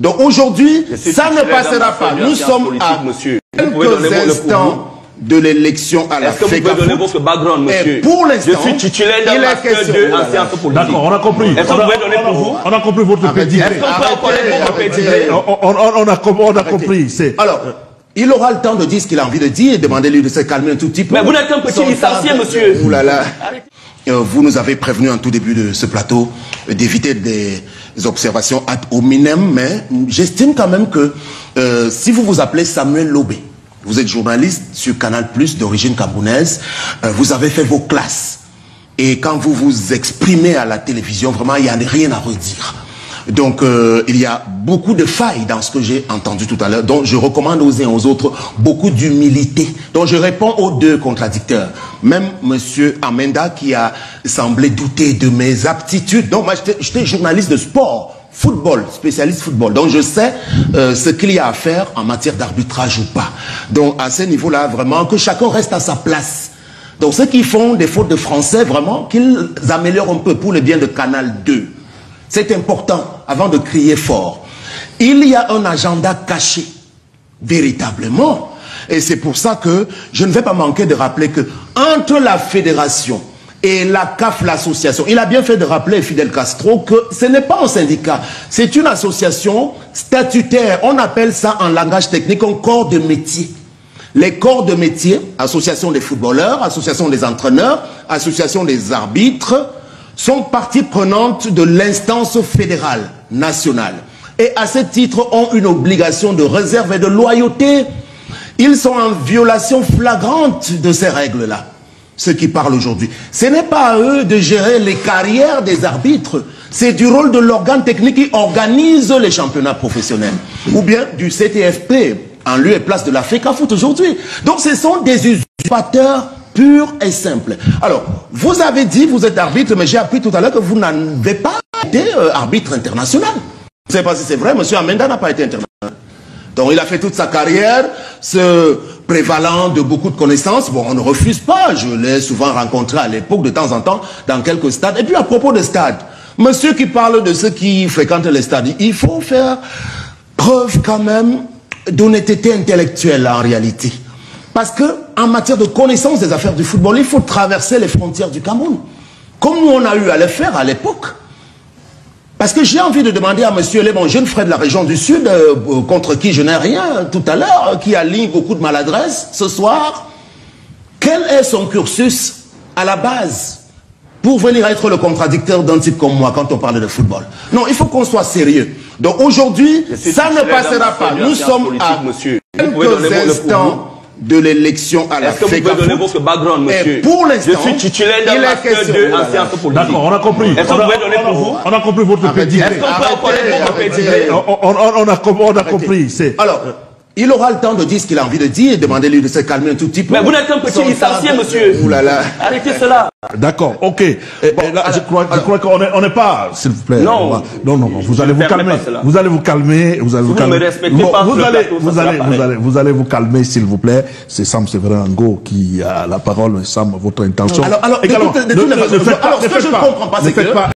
Donc aujourd'hui, ça ne passera pas. Nous sommes à quelques instants de l'élection à la FECAFOOT. Est-ce que vous pouvez donner votre background, monsieur? Et pour l'instant, je suis titulaire d'un master 2 en sciences politiques. D'accord, on a compris. Est-ce que vous pouvez donner pour vous? On a compris votre pédigré. Est-ce qu'on peut connaître votre pédigré? On a compris. Alors, il aura le temps de dire ce qu'il a envie de dire et demandez-lui de se calmer un tout petit peu. Mais vous n'êtes qu'un petit licencié, monsieur. Ouh là là. Vous nous avez prévenu en tout début de ce plateau d'éviter des observations ad hominem, mais j'estime quand même que si vous vous appelez Samuel Lobé, vous êtes journaliste sur Canal+, d'origine camerounaise, vous avez fait vos classes. Et quand vous vous exprimez à la télévision, vraiment, il n'y a rien à redire. Donc, il y a beaucoup de failles dans ce que j'ai entendu tout à l'heure. Donc, je recommande aux uns et aux autres beaucoup d'humilité. Donc, je réponds aux deux contradicteurs. Même monsieur Amenda qui a semblé douter de mes aptitudes. Donc, moi, j'étais journaliste de sport. Football, spécialiste football. Donc je sais ce qu'il y a à faire en matière d'arbitrage ou pas. Donc à ce niveau-là, vraiment, que chacun reste à sa place. Donc ceux qui font des fautes de français, vraiment, qu'ils améliorent un peu pour le bien de Canal 2. C'est important, avant de crier fort. Il y a un agenda caché, véritablement. Et c'est pour ça que je ne vais pas manquer de rappeler que entre la fédération et la CAF, l'association, il a bien fait de rappeler, Fidel Castro, que ce n'est pas un syndicat, c'est une association statutaire. On appelle ça en langage technique un corps de métier. Les corps de métier, association des footballeurs, association des entraîneurs, association des arbitres, sont partie prenante de l'instance fédérale nationale. Et à ce titre, ont une obligation de réserve et de loyauté. Ils sont en violation flagrante de ces règles-là. Ceux qui parlent aujourd'hui. Ce n'est pas à eux de gérer les carrières des arbitres. C'est du rôle de l'organe technique qui organise les championnats professionnels. Ou bien du CTFP, en lieu et place de la FECAFOOT aujourd'hui. Donc ce sont des usurpateurs purs et simples. Alors, vous avez dit, vous êtes arbitre, mais j'ai appris tout à l'heure que vous n'avez pas été arbitre international. Je ne sais pas si c'est vrai, M. Amenda n'a pas été international. Donc il a fait toute sa carrière, se prévalant de beaucoup de connaissances. Bon, on ne refuse pas, je l'ai souvent rencontré à l'époque, de temps en temps, dans quelques stades. Et puis à propos de stades, monsieur qui parle de ceux qui fréquentent les stades, il faut faire preuve quand même d'honnêteté intellectuelle en réalité. Parce que en matière de connaissance des affaires du football, il faut traverser les frontières du Cameroun. Comme nous on a eu à le faire à l'époque. Parce que j'ai envie de demander à monsieur le mon jeune frère de la région du Sud, contre qui je n'ai rien tout à l'heure, qui aligne beaucoup de maladresse ce soir, quel est son cursus à la base pour venir être le contradicteur d'un type comme moi quand on parle de football? Non, il faut qu'on soit sérieux. Donc aujourd'hui, ça ne passera pas. Nous sommes à quelques instants de l'élection à la FECAFOOT. Est-ce que vous pouvez donner votre background, monsieur? Et pour l'instant, je suis titulaire d'un master 2 en sciences politiques. D'accord, on a compris. Est-ce que vous pouvez donner pour vous? On a compris votre pédigré. Est-ce qu'on peut connaître votre pédigré? On a compris. Alors, il aura le temps de dire ce qu'il a envie de dire et demandez-lui de se calmer un tout petit peu. Mais vous n'êtes qu'un petit licencié, monsieur. Ouh là là. Arrêtez cela. D'accord, ok. Là, je crois qu'on n'est pas, s'il vous plaît. Non. Non, vous allez vous calmer. Vous allez vous calmer. Vous allez vous calmer. Ne me respectez pas. Vous allez vous calmer, s'il vous plaît. C'est Sam Séverin Ngo qui a la parole. Sam, votre intention. Alors, de toute façon, ce que je ne comprends pas, c'est que